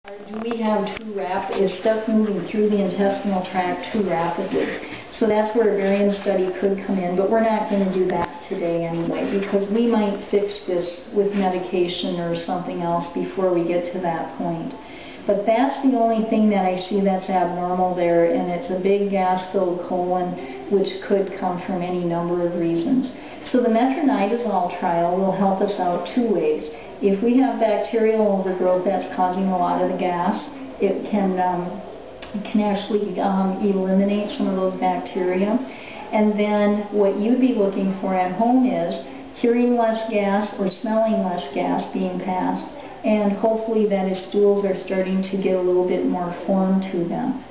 Do we have too rapid, is stuff moving through the intestinal tract too rapidly? So that's where a variant study could come in, but we're not going to do that today anyway, because we might fix this with medication or something else before we get to that point. But that's the only thing that I see that's abnormal there, and it's a big gas-filled colon, which could come from any number of reasons. So the metronidazole trial will help us out two ways. If we have bacterial overgrowth that's causing a lot of the gas, it can actually eliminate some of those bacteria. And then what you'd be looking for at home is hearing less gas or smelling less gas being passed, and hopefully that his stools are starting to get a little bit more form to them.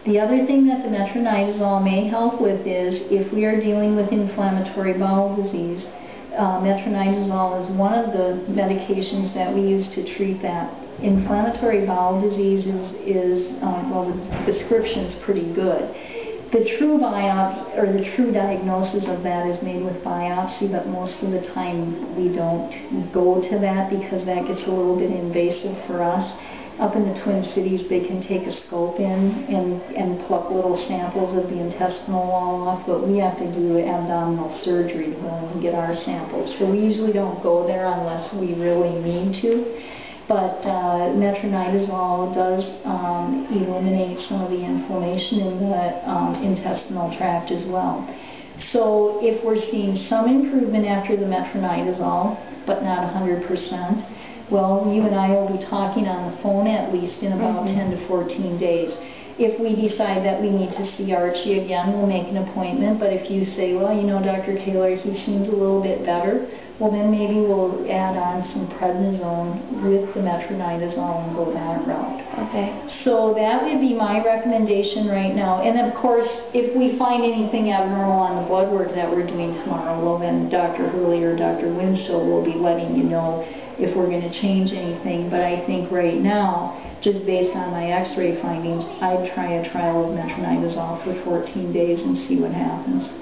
The other thing that the metronidazole may help with is if we are dealing with inflammatory bowel disease, metronidazole is one of the medications that we use to treat that. Inflammatory bowel disease well, the description is pretty good. The true biopsy, or the true diagnosis of that is made with biopsy, but most of the time we don't go to that because that gets a little bit invasive for us. Up in the Twin Cities, they can take a scope in and pluck little samples of the intestinal wall off, but we have to do abdominal surgery to go and get our samples. So we usually don't go there unless we really need to. But metronidazole does eliminate some of the inflammation in the intestinal tract as well. So if we're seeing some improvement after the metronidazole, but not 100%, well, you and I will be talking on the phone at least in about 10 to 14 days. If we decide that we need to see Archie again, we'll make an appointment. But if you say, well, you know, Dr. Kaler, he seems a little bit better, well, then maybe we'll add on some prednisone with the metronidazole and go that route. Okay. So that would be my recommendation right now. And of course, if we find anything abnormal on the blood work that we're doing tomorrow, well, then Dr. Hurley or Dr. Winslow will be letting you know if we're going to change anything. But I think right now, just based on my x-ray findings, I'd try a trial of metronidazole for 14 days and see what happens.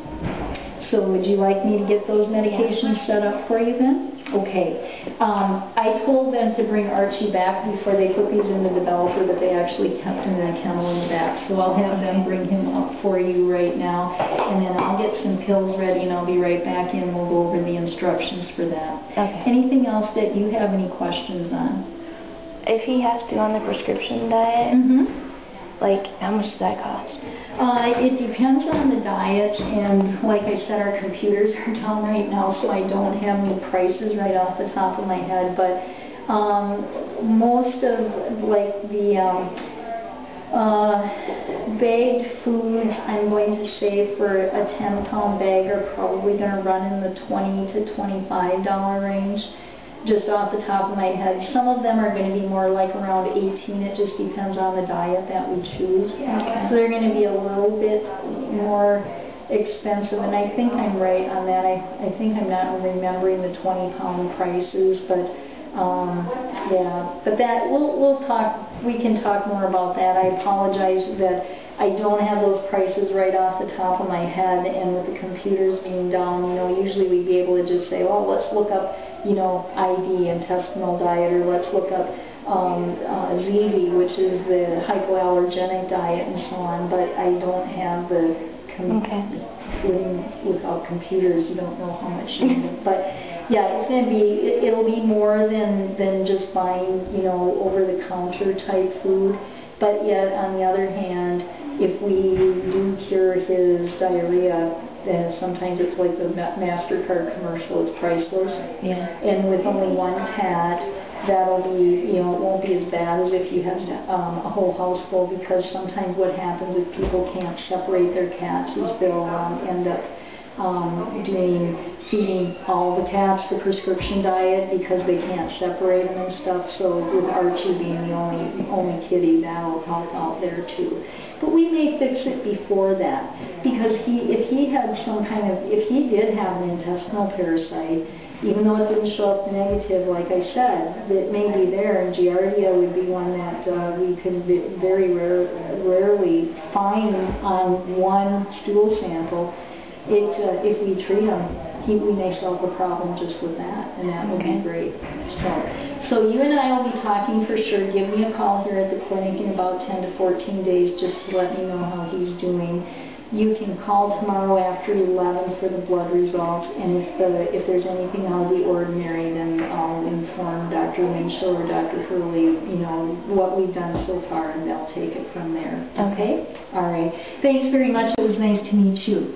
So would you like me to get those medications set up for you then? Okay. I told them to bring Archie back before they put these in the developer, but they actually kept him in a kennel in the back. So I'll have them bring him up for you right now, and then I'll get some pills ready and I'll be right back in and we'll go over the instructions for that. Okay. Anything else that you have any questions on? If he has to on the prescription diet, like how much does that cost? It depends on the diet, and like I said, our computers are down right now, so I don't have any prices right off the top of my head, but most of like the bagged foods, I'm going to say for a 10-pound bag are probably going to run in the $20 to $25 range. Just off the top of my head. Some of them are going to be more like around 18. It just depends on the diet that we choose. Okay. So they're going to be a little bit more expensive, and I think I'm right on that. I think I'm not remembering the 20-pound prices, but yeah. But that we'll talk. We can talk more about that. I apologize that I don't have those prices right off the top of my head, and with the computers being down, you know, usually we'd be able to just say, well, let's look up, you know, ID, intestinal diet, or let's look up ZD, which is the hypoallergenic diet, and so on. But I don't have the without computers, you don't know how much you need. But yeah, it's going to be, it'll be more than just buying, you know, over-the-counter type food. But yet, on the other hand, if we do cure his diarrhea, then sometimes it's like the MasterCard commercial, it's priceless. Yeah. And with only one cat, that'll be, you know, it won't be as bad as if you had a whole house full, because sometimes what happens if people can't separate their cats is they'll end up feeding all the cats the prescription diet because they can't separate them and stuff. So with Archie being the only kitty, that'll help out there too. But we may fix it before that, because if he had some kind of, if he did have an intestinal parasite, even though it didn't show up negative, like I said, it may be there, and Giardia would be one that we could very rarely find on one stool sample. If we treat him, we may solve the problem just with that, and that would be great. So you and I will be talking for sure. Give me a call here at the clinic in about 10 to 14 days just to let me know how he's doing. You can call tomorrow after 11 for the blood results, and if there's anything out of the ordinary, then I'll inform Dr. Winchell or Dr. Hurley, what we've done so far, and they'll take it from there. Okay? All right. Thanks very much. It was nice to meet you.